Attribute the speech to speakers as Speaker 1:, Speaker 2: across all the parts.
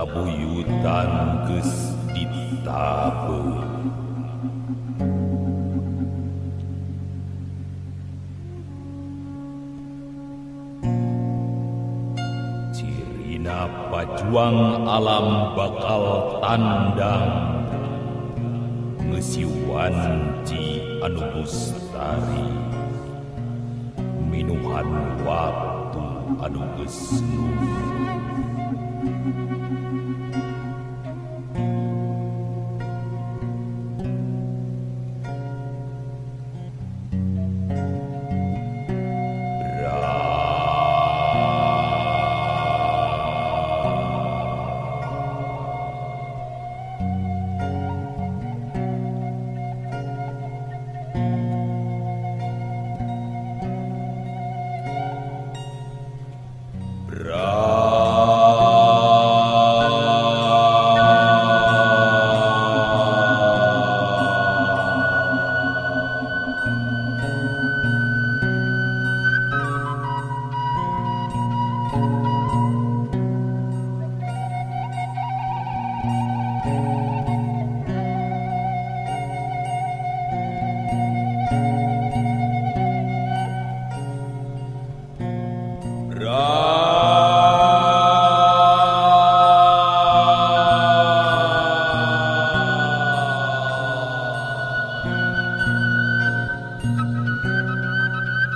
Speaker 1: kabuyutan geus ditabeung. Cirina pajuang alam bakal tandang ngesiuan ci anu bustari minuhan waktu anu geus nuhun.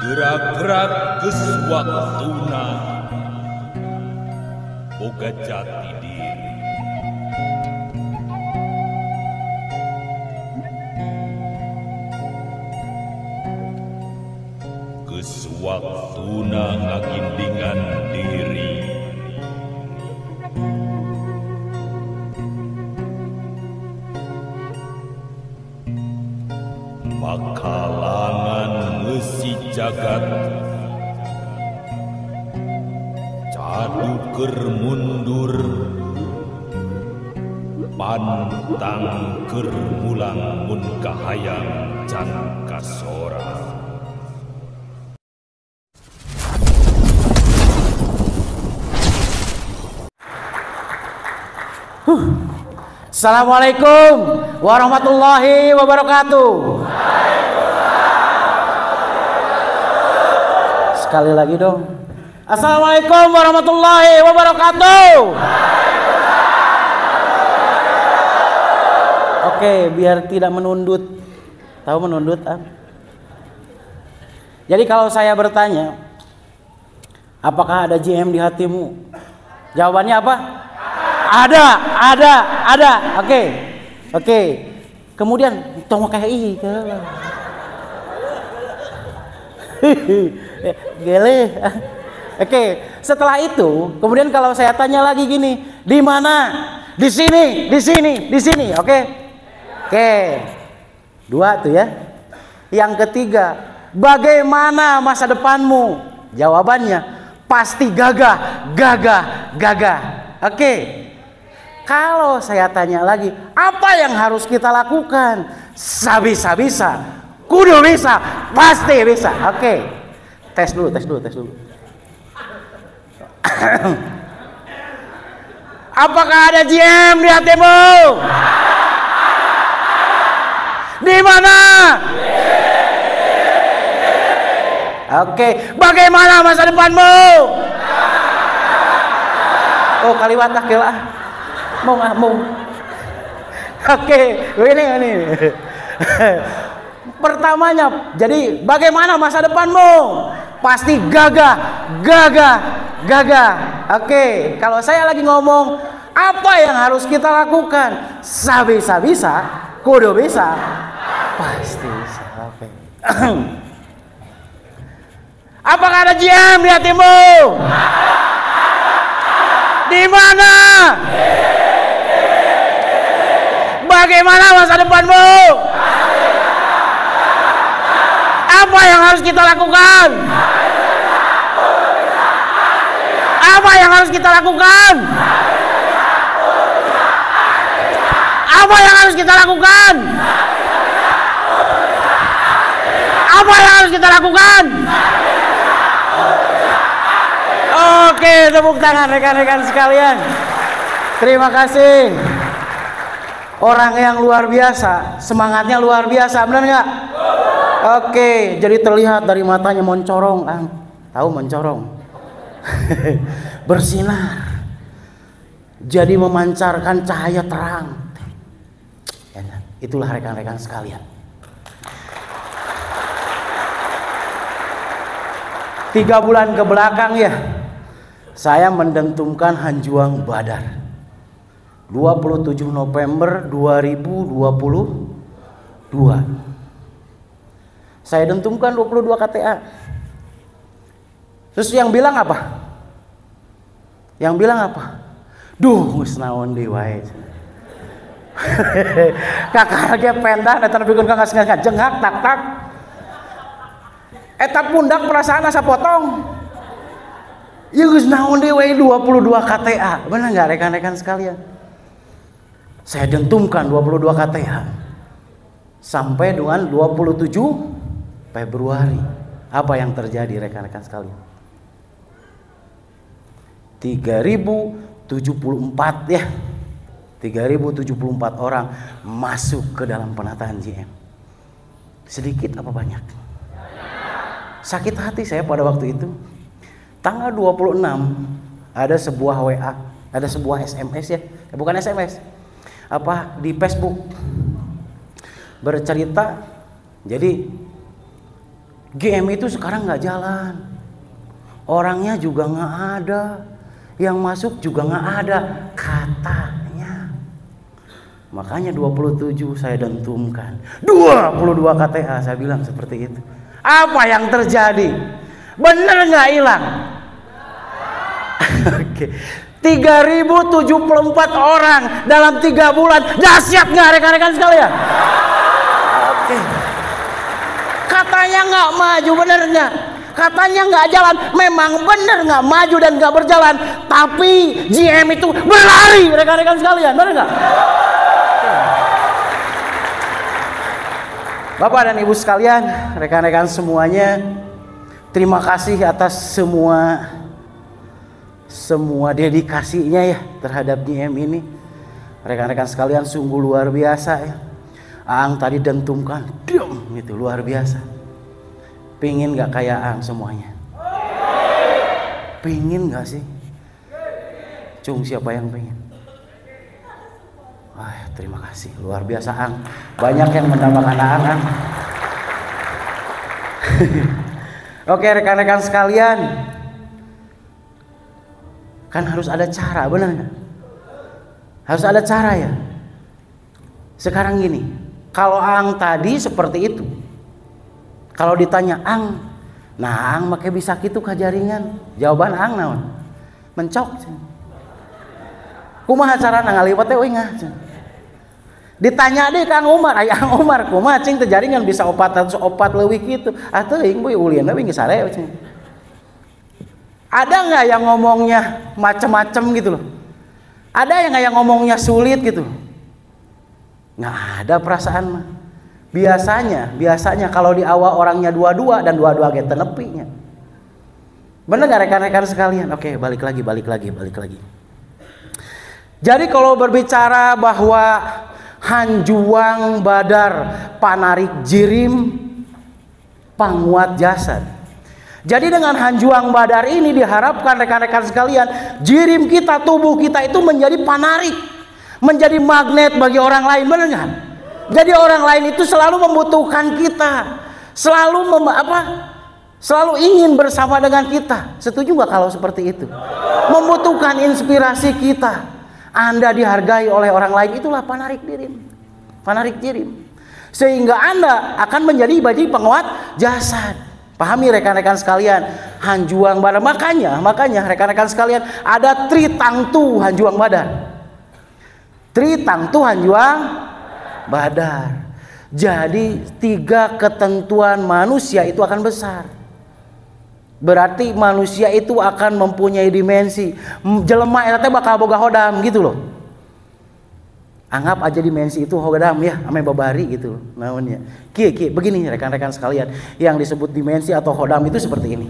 Speaker 1: Gerak-gerak geus waktuna boga jati diri. Geus waktuna ngagindingan diri. Makalangan ngeusi jagat caduker mundur pantang keur mulang mun kahayang can kasora.
Speaker 2: Assalamualaikum warahmatullahi wabarakatuh. Sekali lagi dong. Assalamualaikum warahmatullahi wabarakatuh. Oke, biar tidak menundut. Tahu menundut? Jadi kalau saya bertanya, apakah ada JM di hatimu? Jawabannya apa? Ada. Oke. Kemudian tong kayak gele. Oke, setelah itu, kemudian kalau saya tanya lagi gini, di mana? Di sini. Oke. Dua tuh ya. Yang ketiga, bagaimana masa depanmu? Jawabannya pasti gagah. Oke. Kalau saya tanya lagi, apa yang harus kita lakukan? Bisa, kudu bisa, pasti bisa. Oke. Tes dulu. Apakah ada JM di hatimu? Di mana? Oke. Bagaimana masa depanmu? Oh, kaliwat lah. Mau. Oke, ini. Pertamanya, jadi bagaimana masa depanmu? Pasti gagah. Oke, kalau saya lagi ngomong, apa yang harus kita lakukan? Bisa, kudu bisa, pasti bisa. Oke. Apakah ada JM di hatimu? Di mana? Bagaimana masa depanmu? Apa yang harus kita lakukan? Apa yang harus kita lakukan? Apa yang harus kita lakukan? Apa yang harus kita lakukan? Oke, tepuk tangan rekan-rekan sekalian. Terima kasih. Orang yang luar biasa, semangatnya luar biasa, benar nggak? Oke, jadi terlihat dari matanya mencorong, tahu mencorong, bersinar, jadi memancarkan cahaya terang. Itulah rekan-rekan sekalian. 3 bulan ke belakang ya, saya mendentumkan Hanjuang Badar. 27 November 2022. Saya dentumkan 22 KTA. Terus yang bilang apa? Yang bilang apa? Duh, geus naon deui wae. Kakak lagi pendah eta nepikeun ka jengak tak. Eta pundak perasaan asa potong. Ieu geus naon deui wae 22 KTA. Benar enggak rekan-rekan sekalian? Saya dentumkan 22 KTA sampai dengan 27 Februari. Apa yang terjadi rekan-rekan sekalian? 3074 ya. 3074 orang masuk ke dalam penataan JM. Sedikit apa banyak? Sakit hati saya pada waktu itu. Tanggal 26 ada sebuah WA, ada sebuah SMS ya. Bukan SMS. Di Facebook bercerita, jadi GM itu sekarang nggak jalan, orangnya juga nggak ada, yang masuk juga nggak ada katanya. Makanya 27 saya dentumkan 22 KTA, saya bilang seperti itu. Apa yang terjadi? Bener nggak hilang? Oke. 3074 orang dalam 3 bulan. Dahsyat nggak rekan-rekan sekalian? Oke. Katanya nggak maju, bener nggak? Katanya nggak jalan, memang bener nggak maju dan nggak berjalan. Tapi GM itu berlari rekan-rekan sekalian, bener nggak? Bapak dan Ibu sekalian, rekan-rekan semuanya, terima kasih atas semua dedikasinya ya terhadap GM ini. Rekan-rekan sekalian sungguh luar biasa ya. Aang tadi dentumkan, itu luar biasa. Pingin gak kayak Aang semuanya? Pingin gak sih? Cung, siapa yang pengen? Terima kasih, luar biasa Aang. Banyak yang mendambakan Aang. Oke rekan-rekan sekalian, kan harus ada cara, benar nggak? Harus ada cara ya. Sekarang gini, kalau Aang tadi seperti itu, kalau ditanya Aang, nah Aang make bisa gitu ka jaringan, jawaban Aang naon? Mencok. Kumaha carana ngaliwat teh euy ngah. Ditanya deh Kang Umar, aya Kang Umar, kumaha cing teh jaringan bisa opat leuwih kitu. Teuing boy ulieuna we geus sare cing. Ada nggak yang ngomongnya macem-macem gitu loh? Ada yang ngomongnya sulit gitu? Nggak ada perasaan mah. Biasanya kalau di awal orangnya dua-dua dan dua-dua ge tenepinya. Bener nggak rekan-rekan sekalian? Oke, balik lagi. Jadi kalau berbicara bahwa Hanjuang Badar panarik jirim panguat jasad. Jadi dengan Hanjuang Badar ini diharapkan rekan-rekan sekalian, jirim kita, tubuh kita itu menjadi panarik, menjadi magnet bagi orang lain, benar nggak? Jadi orang lain itu selalu membutuhkan kita, selalu ingin bersama dengan kita. Setuju nggak kalau seperti itu? Membutuhkan inspirasi kita. Anda dihargai oleh orang lain, itulah panarik jirim. Sehingga Anda akan menjadi penguat jasad. Pahami rekan-rekan sekalian, Hanjuang Badar. Makanya rekan-rekan sekalian, ada Tritangtu Hanjuang Badar. Tritangtu Hanjuang Badar. Jadi 3 ketentuan manusia itu akan besar. Berarti manusia itu akan mempunyai dimensi. Jelema eta teh bakal boga hodam gitu loh. Anggap aja dimensi itu hodam ya, ame babari gitu namanya. Kieu begini rekan-rekan sekalian, yang disebut dimensi atau hodam itu seperti ini.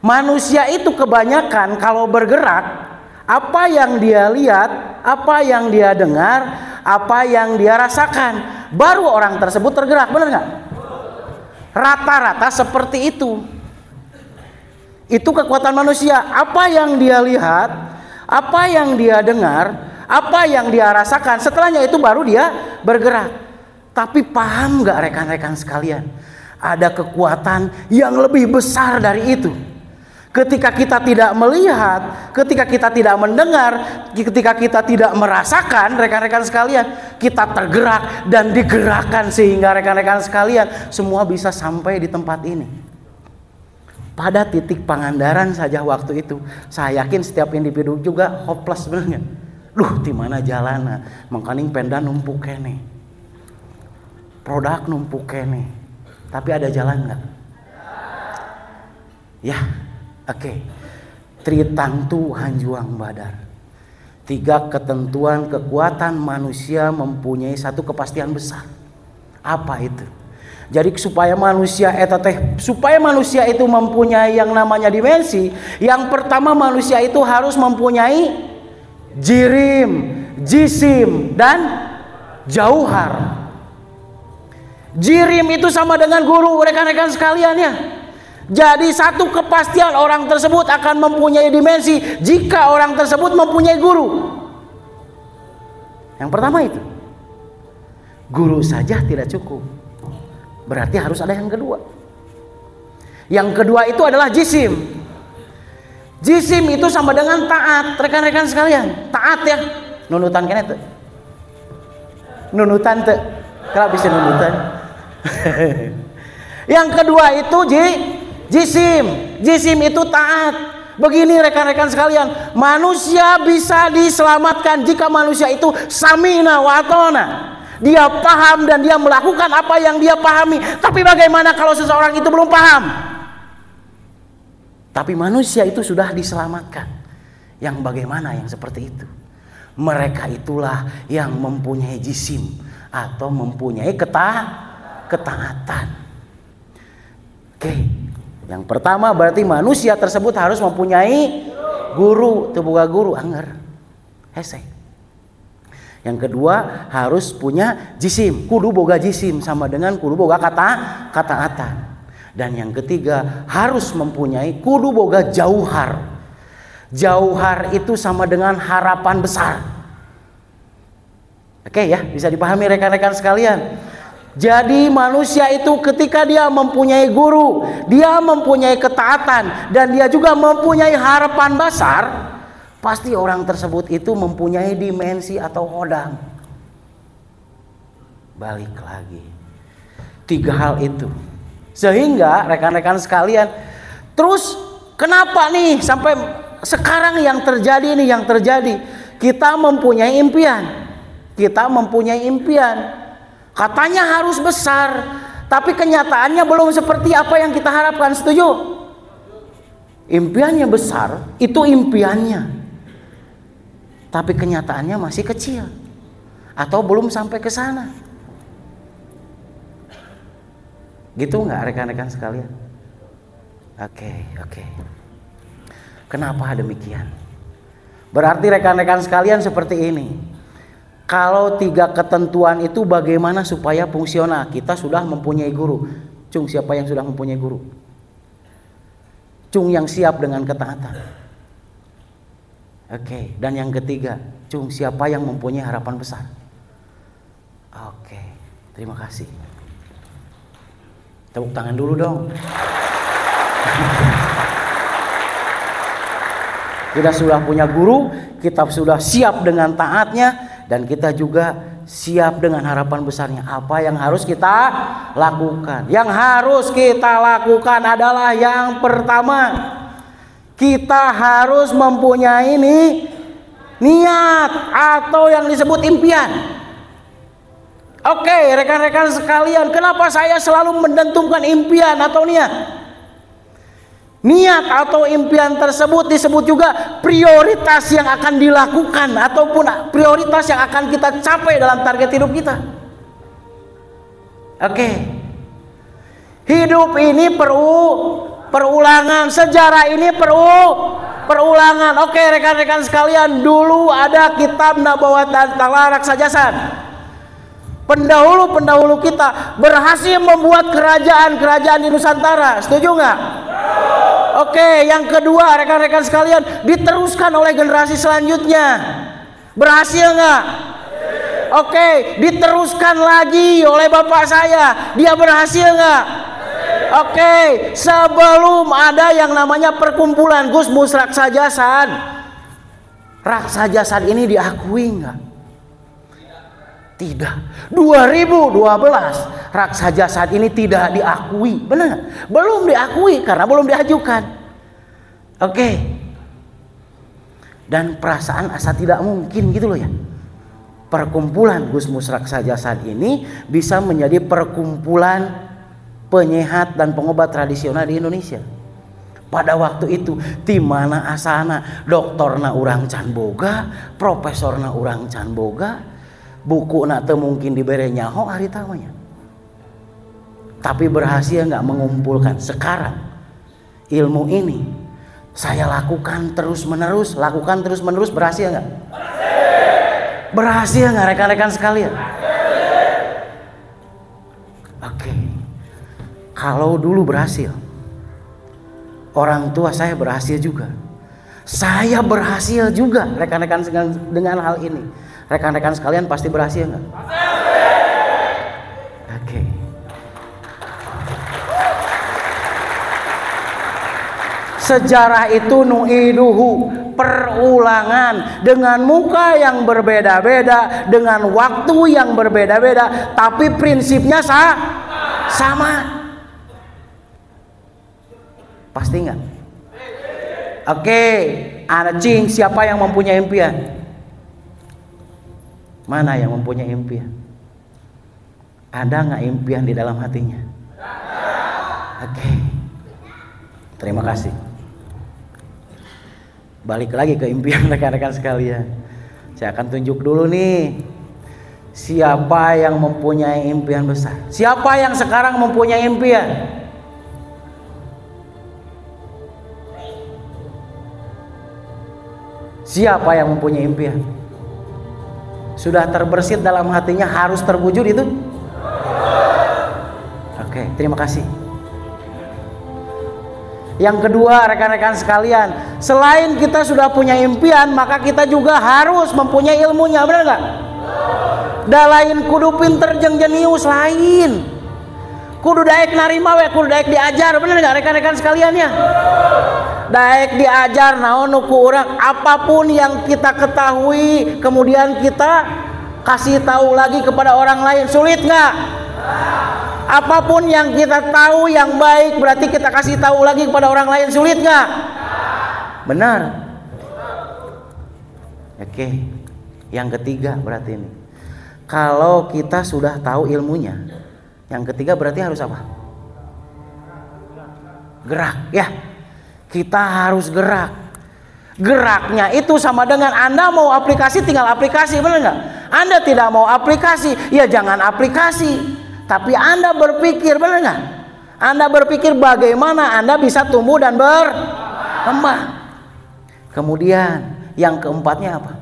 Speaker 2: Manusia itu kebanyakan kalau bergerak Apa yang dia lihat, apa yang dia dengar, apa yang dia rasakan, baru orang tersebut tergerak. Benar nggak? Rata-rata seperti itu. Itu kekuatan manusia. Apa yang dia lihat, apa yang dia dengar, apa yang dia rasakan, setelahnya itu baru dia bergerak. Tapi paham nggak rekan-rekan sekalian? Ada kekuatan yang lebih besar dari itu. Ketika kita tidak melihat, ketika kita tidak mendengar, ketika kita tidak merasakan, rekan-rekan sekalian, kita tergerak dan digerakkan sehingga rekan-rekan sekalian semua bisa sampai di tempat ini. Pada titik Pangandaran saja waktu itu, saya yakin setiap individu juga hopeless sebenarnya. Di mana jalannya? Mengkaning penda numpuk kene, produk numpuk kene. Tapi ada jalan nggak? Ya, oke. Tritang tu hanjuang badar. 3 ketentuan kekuatan manusia mempunyai satu kepastian besar. Apa itu? Jadi supaya manusia itu mempunyai yang namanya dimensi, yang pertama manusia itu harus mempunyai jirim, jisim, dan jauhar. Jirim itu sama dengan guru, rekan-rekan sekalian ya. Jadi satu kepastian orang tersebut akan mempunyai dimensi jika orang tersebut mempunyai guru. Yang pertama itu, guru saja tidak cukup, berarti harus ada yang kedua. Yang kedua itu adalah jisim. Jisim itu sama dengan taat, rekan-rekan sekalian. Taat ya, nunutan kene tuh. Nunutan tuh, kalau bisa nunutan. Yang kedua itu jisim. Jisim itu taat. Begini rekan-rekan sekalian, manusia bisa diselamatkan jika manusia itu samina wa atona. Dia paham dan dia melakukan apa yang dia pahami. Tapi bagaimana kalau seseorang itu belum paham? Tapi manusia itu sudah diselamatkan. Yang bagaimana yang seperti itu? Mereka itulah yang mempunyai jisim atau mempunyai ketaatan. Oke. Yang pertama berarti manusia tersebut harus mempunyai guru, tebuga guru anger. Hese. Yang kedua harus punya jisim, kudu boga jisim sama dengan kudu boga ketaatan. Dan yang ketiga harus mempunyai kudu boga jauhar. Jauhar itu sama dengan harapan besar. Oke ya, bisa dipahami rekan-rekan sekalian. Jadi manusia itu ketika dia mempunyai guru, dia mempunyai ketaatan, dan dia juga mempunyai harapan besar, pasti orang tersebut itu mempunyai dimensi atau hodang. Balik lagi, 3 hal itu. Sehingga rekan-rekan sekalian, terus kenapa nih sampai sekarang yang terjadi ini yang terjadi? Kita mempunyai impian. Katanya harus besar, tapi kenyataannya belum seperti apa yang kita harapkan. Setuju? Impiannya besar, itu impiannya, tapi kenyataannya masih kecil atau belum sampai ke sana. Gitu nggak rekan-rekan sekalian? Oke. Kenapa demikian? Berarti rekan-rekan sekalian seperti ini. Kalau 3 ketentuan itu bagaimana supaya fungsional? Kita sudah mempunyai guru. Cung, siapa yang sudah mempunyai guru? Cung yang siap dengan ketaatan. Oke. Dan yang ketiga, cung, siapa yang mempunyai harapan besar? Oke. Terima kasih. Tepuk tangan dulu dong. Kita sudah punya guru, kita sudah siap dengan taatnya, dan kita juga siap dengan harapan besarnya. Apa yang harus kita lakukan? Yang harus kita lakukan adalah yang pertama, kita harus mempunyai niat atau yang disebut impian. Oke, rekan-rekan sekalian, kenapa saya selalu menentukan impian atau niat? Niat atau impian tersebut disebut juga prioritas yang akan dilakukan ataupun prioritas yang akan kita capai dalam target hidup kita. Oke. Hidup ini perlu perulangan, sejarah ini perlu Perulangan. Oke rekan-rekan sekalian, dulu ada kitab Nabawan dan Raksa Jasad. Pendahulu kita berhasil membuat kerajaan-kerajaan di Nusantara. Setuju nggak? Oke, yang kedua rekan-rekan sekalian, diteruskan oleh generasi selanjutnya. Berhasil nggak? Oke, diteruskan lagi oleh bapak saya. Dia berhasil nggak? Oke, sebelum ada yang namanya perkumpulan Gus Mus Raksa Jasad, Raksa Jasad ini diakui nggak? Tidak. 2012 Raksa Jasad ini tidak diakui. Benar? Belum diakui karena belum diajukan. Oke. Dan perasaan asa tidak mungkin gitu loh ya. Perkumpulan Gus Mus Raksa Jasad ini bisa menjadi perkumpulan penyehat dan pengobat tradisional di Indonesia. Pada waktu itu di mana asana doktorna urang can boga, profesorna urang can boga, buku nak teu mungkin dibere nyaho hari tamanya. Tapi berhasil nggak mengumpulkan. Sekarang ilmu ini saya lakukan terus menerus, berhasil nggak? Berhasil nggak rekan-rekan sekalian? Oke. Kalau dulu berhasil, orang tua saya berhasil juga. Saya berhasil juga rekan-rekan dengan hal ini. Rekan-rekan sekalian pasti berhasil nggak? Oke. Sejarah itu nu'iduhu, perulangan dengan muka yang berbeda-beda, dengan waktu yang berbeda-beda, tapi prinsipnya sama. Pasti nggak? Oke, anjing siapa yang mempunyai impian? Mana yang mempunyai impian? Ada nggak impian di dalam hatinya? Oke, terima kasih. Balik lagi ke impian rekan-rekan sekalian. Saya akan tunjuk dulu nih siapa yang mempunyai impian besar. Siapa yang sekarang mempunyai impian? Siapa yang mempunyai impian? Sudah terbersit dalam hatinya harus terwujud itu? Oke, terima kasih. Yang kedua rekan-rekan sekalian, selain kita sudah punya impian, maka kita juga harus mempunyai ilmunya, benar nggak? Dalain kudu pinter jeung jenius lain. Kudu daek narima we, kudu daek diajar, benar nggak rekan-rekan sekalian ya? Daek diajar naon ku urang, apapun yang kita ketahui kemudian kita kasih tahu lagi kepada orang lain, sulit nggak? Apapun yang kita tahu yang baik berarti kita kasih tahu lagi kepada orang lain, sulit nggak? Benar. Oke. Yang ketiga berarti ini, kalau kita sudah tahu ilmunya, yang ketiga berarti harus apa? Gerak ya. Kita harus gerak. Geraknya itu sama dengan Anda mau aplikasi tinggal aplikasi, benar nggak? Anda tidak mau aplikasi, ya jangan aplikasi. Tapi Anda berpikir, benar nggak? Anda berpikir bagaimana Anda bisa tumbuh dan berkembang. Kemudian yang keempatnya apa?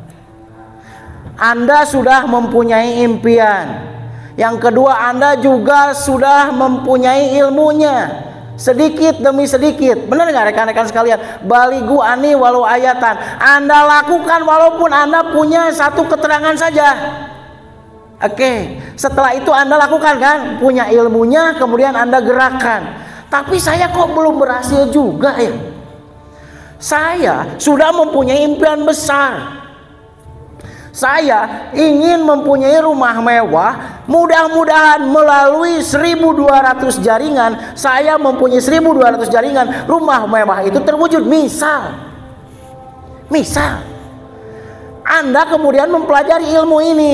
Speaker 2: Anda sudah mempunyai impian. Yang kedua, Anda juga sudah mempunyai ilmunya. Sedikit demi sedikit, benar nggak rekan-rekan sekalian? Baligu ani walau ayatan, Anda lakukan walaupun Anda punya satu keterangan saja. Oke, setelah itu Anda lakukan kan, punya ilmunya, kemudian Anda gerakkan. Tapi saya kok belum berhasil juga ya? Saya sudah mempunyai impian besar. Saya ingin mempunyai rumah mewah. Mudah-mudahan melalui 1200 jaringan, saya mempunyai 1200 jaringan, rumah mewah itu terwujud. Misal Anda kemudian mempelajari ilmu ini,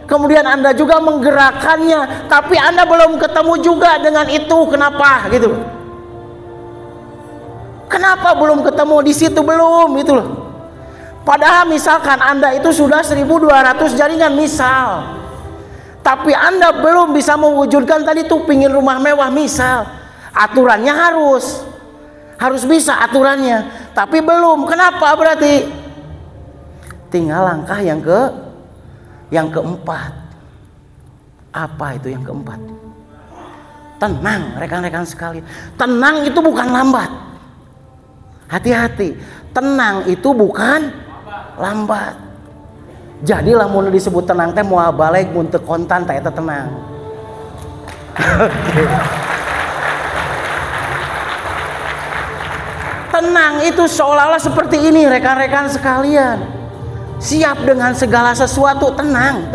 Speaker 2: kemudian Anda juga menggerakkannya, tapi Anda belum ketemu juga dengan itu. Kenapa gitu? Kenapa belum ketemu di situ, belum gitu loh? Padahal misalkan Anda itu sudah 1200 jaringan misal, tapi Anda belum bisa mewujudkan tadi tuh pingin rumah mewah misal. Aturannya harus bisa aturannya. tapi belum. Kenapa berarti? Tinggal langkah yang keempat. Apa itu yang keempat? Tenang, rekan-rekan sekalian. Tenang itu bukan lambat. Hati-hati. Tenang itu bukan lambat. Jadi lamun disebut tenang teh moal balik mun teu kontan teh eta tenang. Tenang itu seolah-olah seperti ini rekan-rekan sekalian. Siap dengan segala sesuatu, tenang.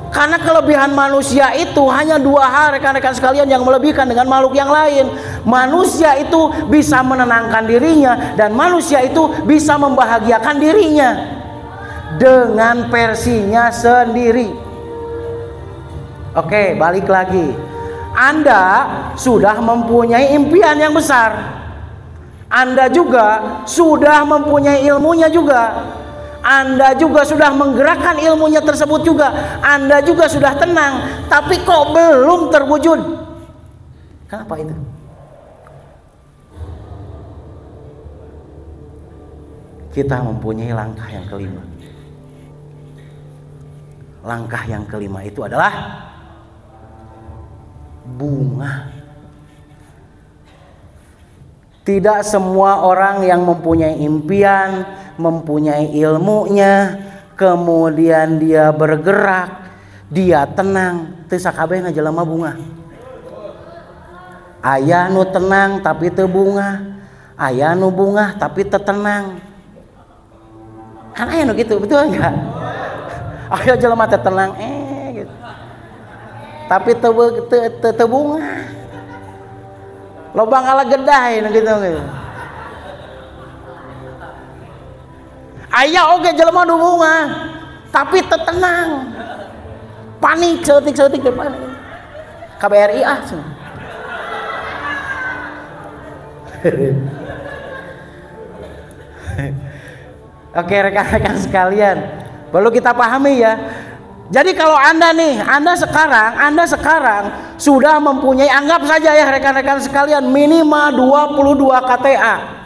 Speaker 2: Karena kelebihan manusia itu hanya dua hal rekan-rekan sekalian yang melebihkan dengan makhluk yang lain. Manusia itu bisa menenangkan dirinya dan manusia itu bisa membahagiakan dirinya dengan versinya sendiri. Oke, balik lagi. Anda sudah mempunyai impian yang besar. Anda juga sudah mempunyai ilmunya juga. Anda juga sudah menggerakkan ilmunya tersebut juga. Anda juga sudah tenang, tapi kok belum terwujud? Kenapa itu? Kita mempunyai langkah yang kelima. Langkah yang kelima itu adalah bunga. Tidak semua orang yang mempunyai impian, mempunyai ilmunya, kemudian dia bergerak, dia tenang, teu sakabehna jelema bunga. Aya nu tenang tapi teu bunga, aya nu bunga tapi teu tenang. Kan aya nu gitu, betul enggak? Aya jelema teu tenang gitu. Tapi teu bunga. Loba ngalagedah gitu. Aya oge jelema nu bunga tapi teu tenang. Panik seutik-seutik teh panik. KBRI ah. Oke rekan-rekan sekalian, perlu kita pahami ya. Jadi kalau Anda sekarang sudah mempunyai, anggap saja ya rekan-rekan sekalian, minimal 22 KTA.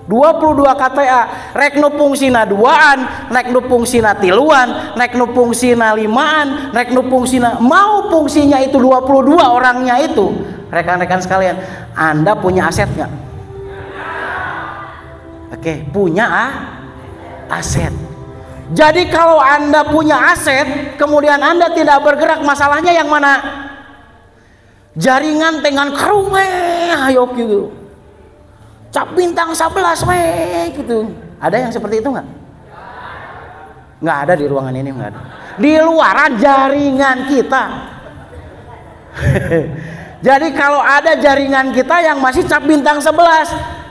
Speaker 2: 22 KTA, rek nu fungsina 2an, rek nu fungsina 3an, rek nu fungsina 5an, rek nu fungsina, mau fungsinya itu 22 orangnya itu. Rekan-rekan sekalian, Anda punya aset nggak? Oke, punya aset. Jadi kalau Anda punya aset, kemudian Anda tidak bergerak, masalahnya yang mana? Jaringan dengan kerume, ayo gitu. Cap bintang 11 gitu. Ada yang seperti itu nggak? Nggak ada di ruangan ini, nggak ada. Di luaran jaringan kita. Jadi kalau ada jaringan kita yang masih cap bintang 11,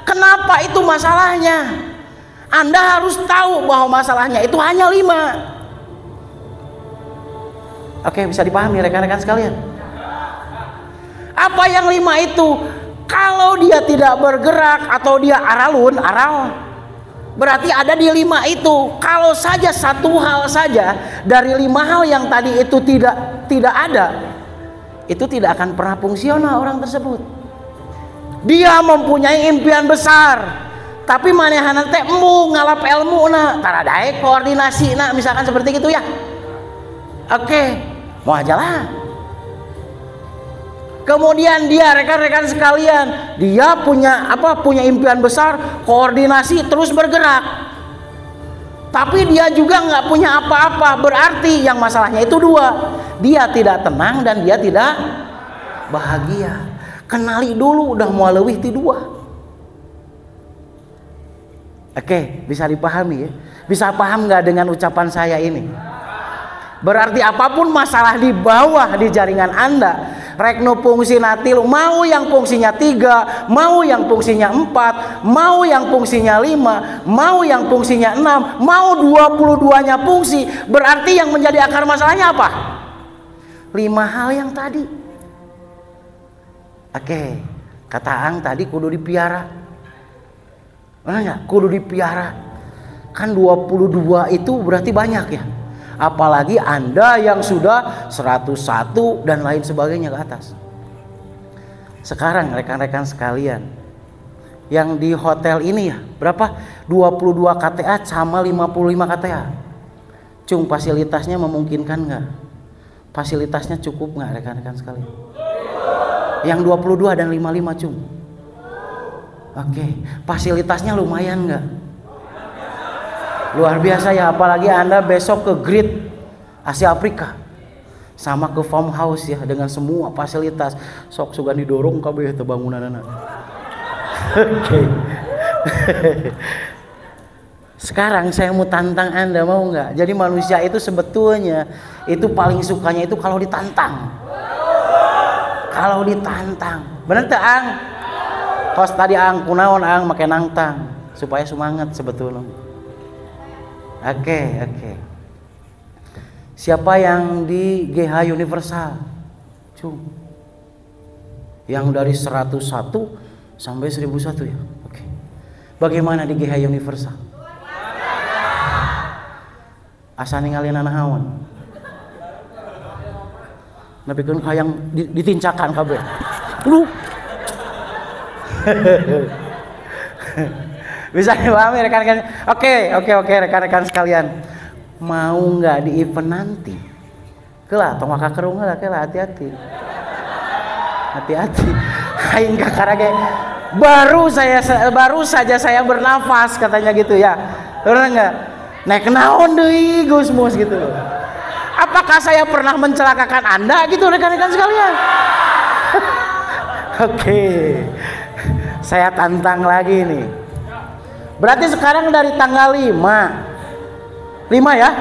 Speaker 2: kenapa itu masalahnya? Anda harus tahu bahwa masalahnya itu hanya 5. Oke, bisa dipahami rekan-rekan sekalian? Apa yang 5 itu? Kalau dia tidak bergerak atau dia aral, berarti ada di 5 itu. Kalau saja satu hal saja dari 5 hal yang tadi itu tidak ada, itu tidak akan pernah fungsional orang tersebut. Dia mempunyai impian besar, tapi manehana teh ngalap ilmuna, taradae koordinasina, misalkan seperti itu ya. Oke, mau aja lah. Kemudian dia rekan-rekan sekalian, dia punya impian besar, koordinasi, terus bergerak. Tapi dia juga nggak punya apa-apa, berarti yang masalahnya itu 2. Dia tidak tenang dan dia tidak bahagia. Kenali dulu udah mau leuwih ti 2. Oke, bisa dipahami ya? Bisa paham nggak dengan ucapan saya ini? Berarti apapun masalah di bawah di jaringan Anda, rek nu fungsina 3, mau yang fungsinya 3, mau yang fungsinya 4, mau yang fungsinya 5, mau yang fungsinya 6, mau 22-nya fungsi, berarti yang menjadi akar masalahnya apa? 5 hal yang tadi. Oke, kata Ang tadi kudu dipiara. Mana enggak? Kudu dipiara. Kan 22 itu berarti banyak ya. Apalagi Anda yang sudah 101 dan lain sebagainya ke atas. Sekarang rekan-rekan sekalian, yang di hotel ini ya, berapa? 22 KTA sama 55 KTA. Cung, fasilitasnya memungkinkan nggak? Fasilitasnya cukup nggak rekan-rekan sekalian? Yang 22 dan 55 Cung. Oke, fasilitasnya lumayan nggak? Luar biasa ya, apalagi Anda besok ke Grid Asia Afrika sama ke farmhouse ya, dengan semua fasilitas. Sok sugan didorong kabeh teu bangunan anak. Oke. Sekarang saya mau tantang Anda, mau nggak? Jadi manusia itu sebetulnya itu paling sukanya itu kalau ditantang. Kalau ditantang, bener tuh Ang? Kos tadi Ang kunaon Ang make nantang supaya semangat sebetulnya. Oke. Siapa yang di GH Universal? Cung. Yang dari 101 sampai 1001 ya. Oke. Bagaimana di GH Universal? Asa ninggalin nahawan. Tapi kan hayang ditincakan kabeh. Lu. Bisa dipahami rekan-rekan. Oke rekan-rekan sekalian. Mau nggak di event nanti? Kelah tong maka kerung lah, kelah hati-hati. Hati-hati. Aing kakarage baru saja saya bernafas katanya gitu ya. Benar enggak? Naik naon deui Gusmus gitu loh. Apakah saya pernah mencelakakan Anda gitu rekan-rekan sekalian? Oke. Saya tantang lagi nih. Berarti sekarang dari tanggal 5 ya?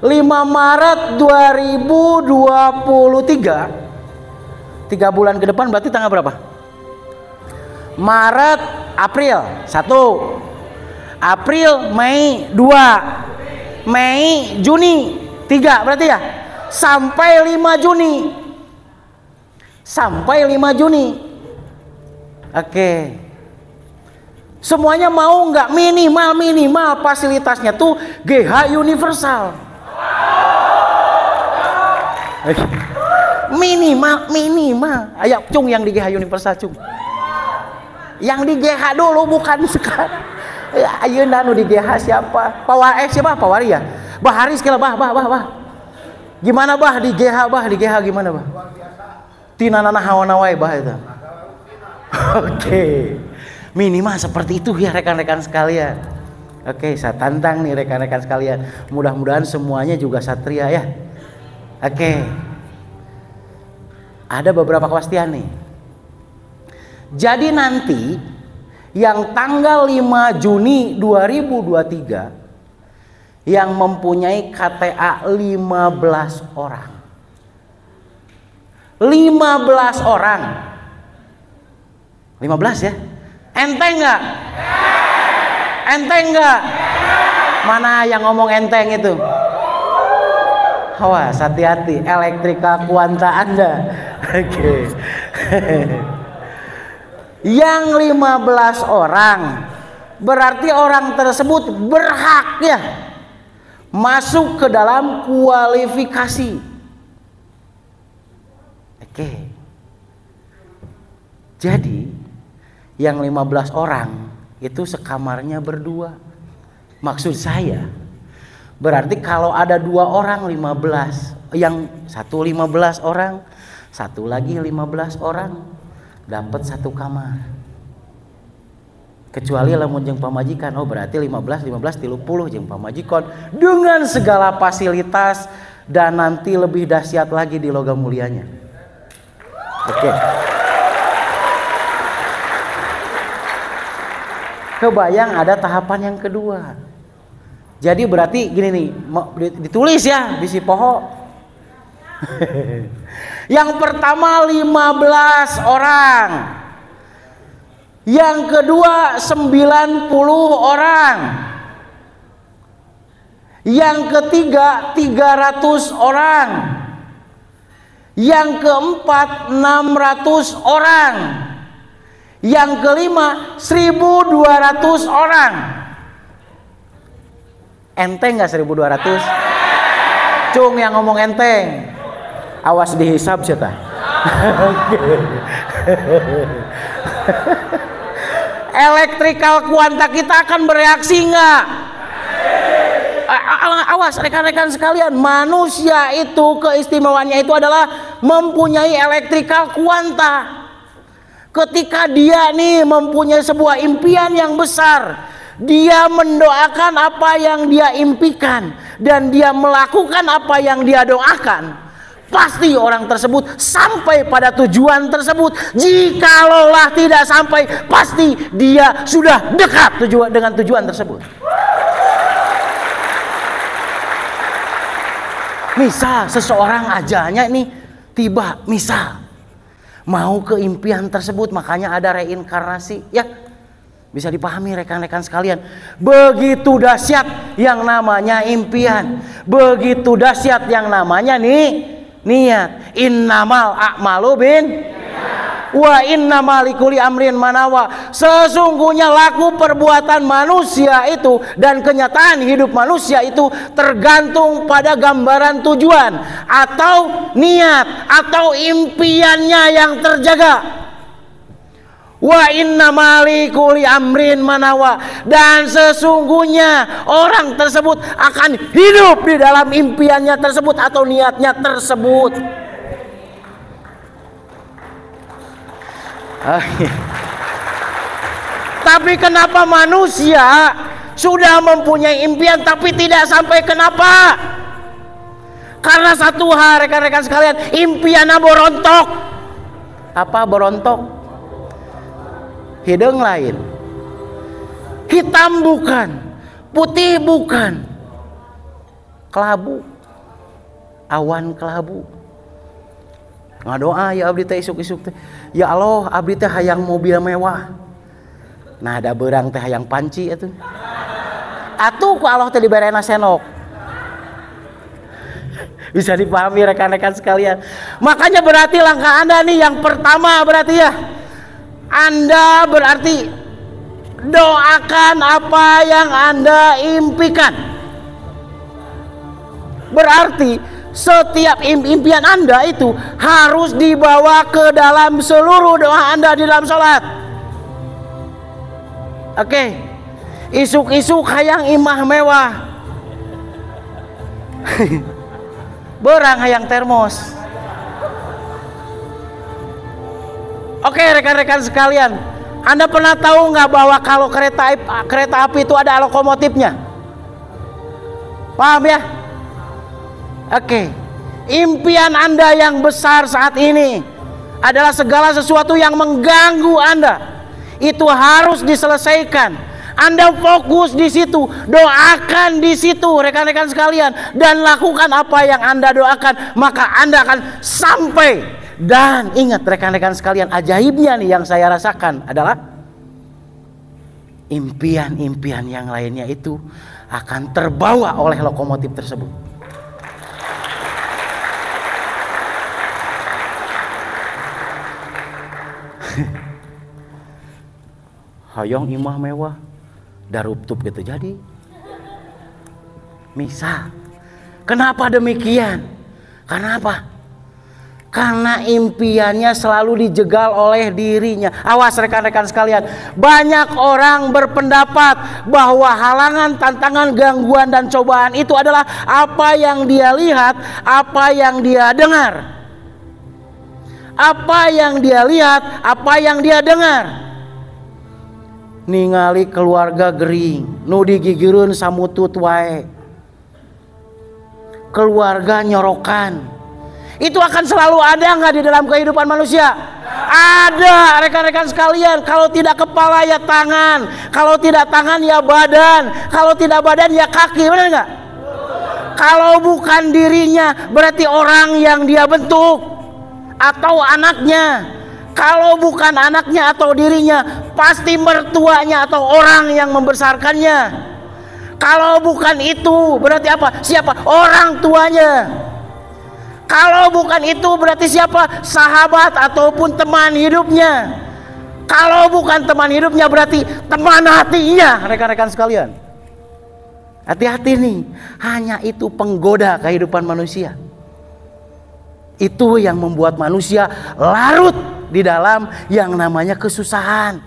Speaker 2: 5 Maret 2023. 3 bulan ke depan berarti tanggal berapa? Maret, April 1. April, Mei 2. Mei, Juni 3 berarti ya? Sampai 5 Juni. Oke. Semuanya mau nggak? Minimal fasilitasnya tuh GH Universal. Minimal. Ayo Cung yang di GH Universal Cung. Yang di GH dulu bukan sekarang. Ayo nanu di GH siapa? Siapa? Pawari ya? Haris kira bah. Gimana bah di GH gimana bah? Tina nana hawana wae bah itu. Oke. Minimal seperti itu ya rekan-rekan sekalian. Oke, saya tantang nih rekan-rekan sekalian. Mudah-mudahan semuanya juga satria ya. Oke. Ada beberapa kepastian nih. Jadi nanti yang tanggal 5 Juni 2023 yang mempunyai KTA 15 orang. 15 orang. 15 ya? Enteng nggak? Enteng nggak? Mana yang ngomong enteng itu? Awas, hati-hati, elektrika kuanta Anda. Oke. Yang 15 orang berarti orang tersebut berhak ya masuk ke dalam kualifikasi. Oke. Jadi yang 15 orang itu sekamarnya berdua. Maksud saya berarti kalau ada 2 orang 15, yang satu 15 orang, satu lagi 15 orang dapat satu kamar. Kecuali lamun jeung pamajikan, oh berarti 15 30 jeung pamajikan dengan segala fasilitas dan nanti lebih dahsyat lagi di logam mulianya. Oke. Kebayang ada tahapan yang kedua. Jadi berarti gini nih, ditulis ya di si poho. Yang pertama 15 orang. Yang kedua 90 orang. Yang ketiga 300 orang. Yang keempat 600 orang. Yang kelima 1200 orang. Enteng gak 1200? Cung yang ngomong enteng. Awas di hisab sih tah. Elektrikal kuanta kita akan bereaksi enggak? Awas rekan-rekan sekalian, manusia itu keistimewaannya itu adalah mempunyai elektrikal kuanta. Ketika dia nih mempunyai sebuah impian yang besar, dia mendoakan apa yang dia impikan dan dia melakukan apa yang dia doakan, pasti orang tersebut sampai pada tujuan tersebut. Jikalaulah tidak sampai, pasti dia sudah dekat dengan tujuan tersebut. Misal seseorang ajanya nih tiba, misal mau ke impian tersebut, makanya ada reinkarnasi, ya bisa dipahami rekan-rekan sekalian. Begitu dahsyat yang namanya impian, begitu dahsyat yang namanya niat. Innamal a'malu bin wa innamal likulli amrin manawa. Sesungguhnya laku perbuatan manusia itu dan kenyataan hidup manusia itu tergantung pada gambaran tujuan atau niat atau impiannya yang terjaga. Wa innamal likulli amrin manawa, dan sesungguhnya orang tersebut akan hidup di dalam impiannya tersebut atau niatnya tersebut. Tapi kenapa manusia sudah mempunyai impian tapi tidak sampai, kenapa? Karena satu hal rekan-rekan sekalian, impiannya berontok. Apa berontok? Hidung lain, hitam bukan, putih bukan, kelabu, awan kelabu. Ngadoa ya abdi teh isuk-isuk teh, ya Allah abdi teh hayang mobil mewah. Nah ada berang teh hayang panci atuh. Atuh ku Allah teh diberena senok. Bisa dipahami rekan-rekan sekalian. Makanya berarti langkah Anda nih yang pertama berarti ya, Anda berarti doakan apa yang Anda impikan. Berarti setiap impian Anda itu harus dibawa ke dalam seluruh doa Anda di dalam sholat. Oke, isuk-isuk hayang imah mewah, berang hayang termos. Oke rekan-rekan sekalian, Anda pernah tahu nggak bahwa kalau kereta api itu ada lokomotifnya? Paham ya? Oke, impian Anda yang besar saat ini adalah segala sesuatu yang mengganggu Anda. Itu harus diselesaikan. Anda fokus di situ, doakan di situ rekan-rekan sekalian, dan lakukan apa yang Anda doakan, maka Anda akan sampai. Dan ingat rekan-rekan sekalian, ajaibnya nih yang saya rasakan adalah impian-impian yang lainnya itu akan terbawa oleh lokomotif tersebut. Hayong imah mewah daruptup gitu jadi. Misal, kenapa demikian? Karena apa? Karena impiannya selalu dijegal oleh dirinya. Awas rekan-rekan sekalian, banyak orang berpendapat bahwa halangan, tantangan, gangguan dan cobaan itu adalah apa yang dia lihat, apa yang dia dengar. Apa yang dia lihat, apa yang dia dengar. Ningali keluarga gering, nu digigireun samutut wae. Keluarga nyorokan. Itu akan selalu ada nggak di dalam kehidupan manusia? Ada rekan-rekan sekalian. Kalau tidak kepala ya tangan, kalau tidak tangan ya badan, kalau tidak badan ya kaki, benar nggak? Kalau bukan dirinya berarti orang yang dia bentuk atau anaknya. Kalau bukan anaknya atau dirinya, pasti mertuanya atau orang yang membesarkannya. Kalau bukan itu berarti apa? Siapa? Orang tuanya. Kalau bukan itu berarti siapa? Sahabat ataupun teman hidupnya. Kalau bukan teman hidupnya berarti teman hatinya, rekan-rekan sekalian. Hati-hati nih, hanya itu penggoda kehidupan manusia. Itu yang membuat manusia larut di dalam yang namanya kesusahan.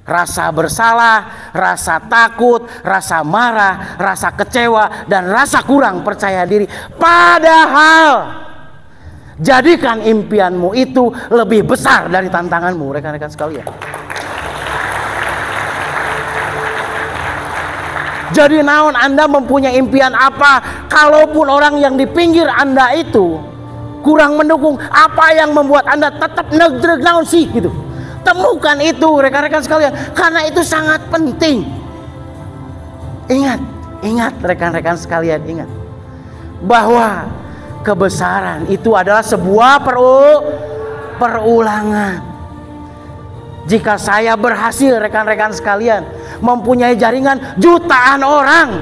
Speaker 2: rasa bersalah, rasa takut, rasa marah, rasa kecewa, dan rasa kurang percaya diri. Padahal jadikan impianmu itu lebih besar dari tantanganmu, rekan-rekan sekalian. Jadi naon Anda mempunyai impian apa? Kalaupun orang yang di pinggir Anda itu kurang mendukung, apa yang membuat Anda tetap negdreg naon sih gitu? Temukan itu rekan-rekan sekalian, karena itu sangat penting. Ingat rekan-rekan sekalian, ingat bahwa kebesaran itu adalah sebuah perulangan. Jika saya berhasil rekan-rekan sekalian mempunyai jaringan jutaan orang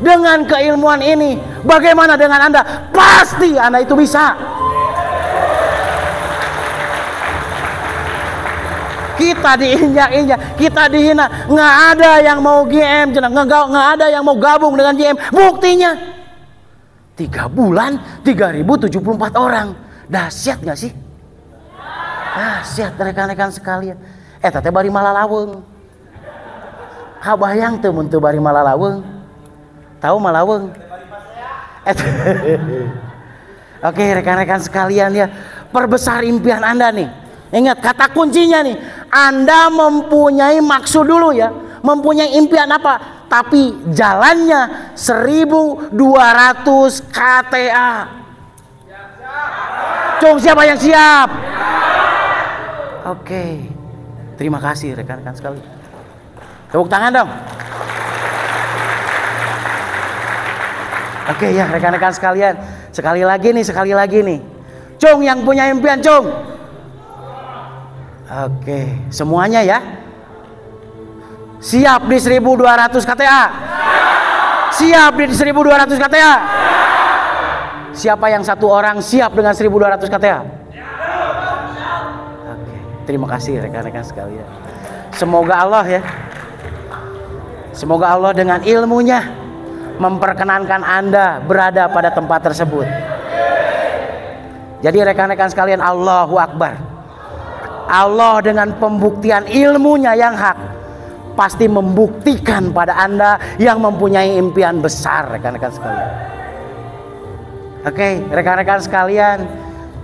Speaker 2: dengan keilmuan ini, bagaimana dengan Anda? Pasti Anda itu bisa. Kita diinjak-injak, kita dihina, nggak ada yang mau GM, nggak ada yang mau gabung dengan GM. Buktinya 3 bulan 3074 orang. Dahsyat nggak sih? Dahsyat rekan-rekan sekalian. Tete bari malalaweng. Kabayang teu mun teu bari malalaweng. Tahu malaweng? Oke rekan-rekan sekalian ya, perbesar impian Anda nih. Ingat kata kuncinya nih, Anda mempunyai maksud dulu ya, mempunyai impian apa? Tapi jalannya 1200 KTA. Cung, siapa yang siap? Oke, terima kasih rekan-rekan sekalian. Tepuk tangan dong. Oke ya rekan-rekan sekalian, sekali lagi nih. Cung yang punya impian, cung. Oke, semuanya ya. Siap di 1200 KTA? Siap di 1200 KTA? Siapa yang satu orang siap dengan 1200 KTA? Oke, terima kasih rekan-rekan sekalian. Semoga Allah dengan ilmunya memperkenankan Anda berada pada tempat tersebut. Jadi rekan-rekan sekalian, Allahu Akbar. Allah dengan pembuktian ilmunya yang hak pasti membuktikan pada Anda yang mempunyai impian besar, rekan-rekan sekalian. Oke, rekan-rekan sekalian,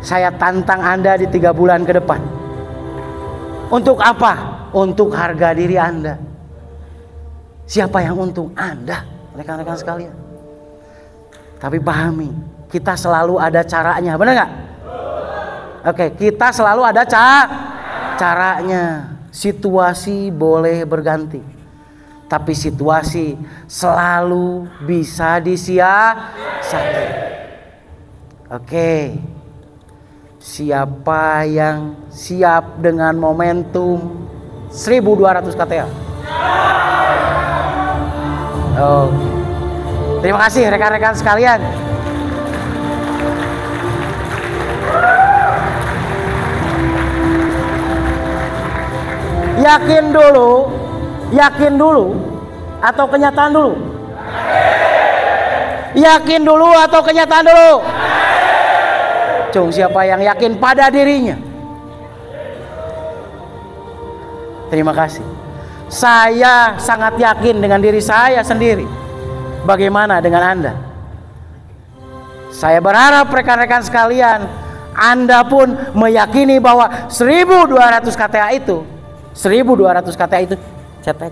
Speaker 2: saya tantang Anda di 3 bulan ke depan. Untuk apa? Untuk harga diri Anda. Siapa yang untung? Anda, rekan-rekan sekalian. Tapi pahami, kita selalu ada caranya, benar nggak? Oke, kita selalu ada caranya. Situasi boleh berganti, tapi situasi selalu bisa disiasati. Oke, siapa yang siap dengan momentum 1200 KTA? Oke. Terima kasih rekan-rekan sekalian. Yakin dulu atau kenyataan dulu? Yakin dulu atau kenyataan dulu? Cung, siapa yang yakin pada dirinya? Terima kasih. Saya sangat yakin dengan diri saya sendiri. Bagaimana dengan Anda? Saya berharap rekan-rekan sekalian, Anda pun meyakini bahwa 1200 KTA itu, 1200 KTA itu cetek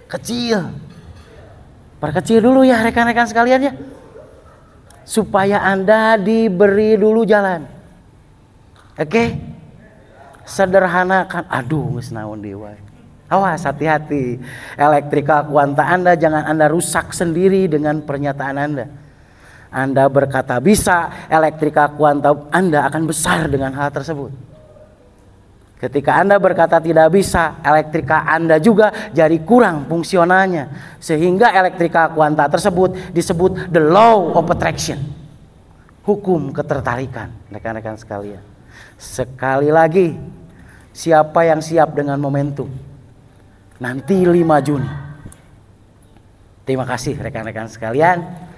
Speaker 2: kecil. Perkecil dulu ya rekan-rekan sekalian ya, supaya Anda diberi dulu jalan. Oke, sederhanakan. Aduh geus naon dewa. Awas, hati-hati. Elektrika kuanta Anda jangan Anda rusak sendiri dengan pernyataan Anda. Anda berkata bisa, elektrika kuanta Anda akan besar dengan hal tersebut. Ketika Anda berkata tidak bisa, elektrika Anda juga jadi kurang fungsionalnya. Sehingga elektrika kuanta tersebut disebut the law of attraction. Hukum ketertarikan, rekan-rekan sekalian. Sekali lagi, siapa yang siap dengan momentum? Nanti 5 Juni. Terima kasih rekan-rekan sekalian.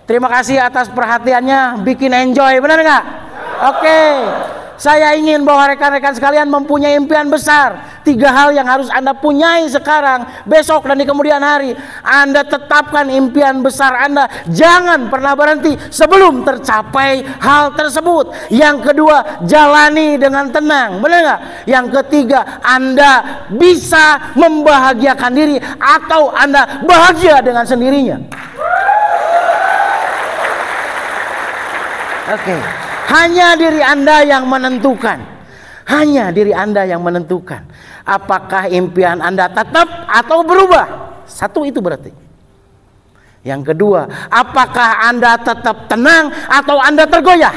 Speaker 2: Terima kasih atas perhatiannya, bikin enjoy, benar nggak? Oke, Saya ingin bahwa rekan-rekan sekalian mempunyai impian besar. 3 hal yang harus Anda punyai sekarang, besok, dan di kemudian hari. Anda tetapkan impian besar Anda. Jangan pernah berhenti sebelum tercapai hal tersebut. Yang kedua, jalani dengan tenang. Benar nggak? Yang ketiga, Anda bisa membahagiakan diri atau Anda bahagia dengan sendirinya. Oke. Hanya diri Anda yang menentukan. Hanya diri Anda yang menentukan apakah impian Anda tetap atau berubah. Satu itu berarti. Yang kedua, apakah Anda tetap tenang atau Anda tergoyah?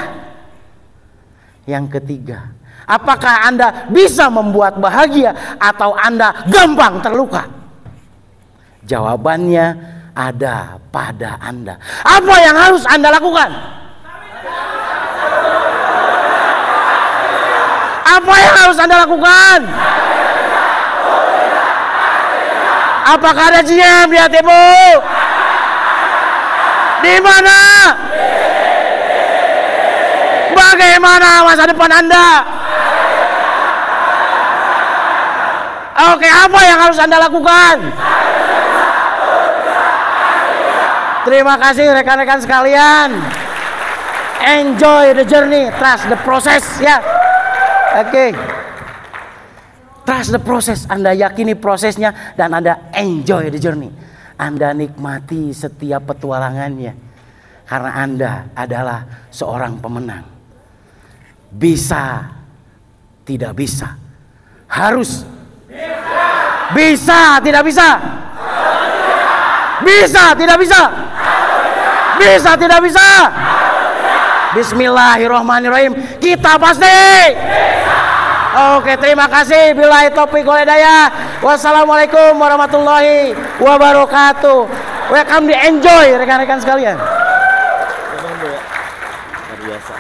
Speaker 2: Yang ketiga, apakah Anda bisa membuat bahagia atau Anda gampang terluka? Jawabannya ada pada Anda. Apa yang harus Anda lakukan? Apa yang harus Anda lakukan? Apakah ada GM di hatimu? Di mana? Bagaimana masa depan Anda? Oke, apa yang harus Anda lakukan? Terima kasih rekan-rekan sekalian. Enjoy the journey, trust the process ya. Oke. Trust the process. Anda yakini prosesnya dan Anda enjoy the journey. Anda nikmati setiap petualangannya. Karena Anda adalah seorang pemenang. Bisa, tidak bisa. Harus. Bisa, tidak bisa. Bisa, tidak bisa. Bisa, tidak bisa. Bismillahirrahmanirrahim. Kita pasti. Oke, terima kasih. Billahi taufiq wal hidayah. Wassalamualaikum warahmatullahi wabarakatuh. Welcome di enjoy rekan-rekan sekalian.
Speaker 3: Luar biasa.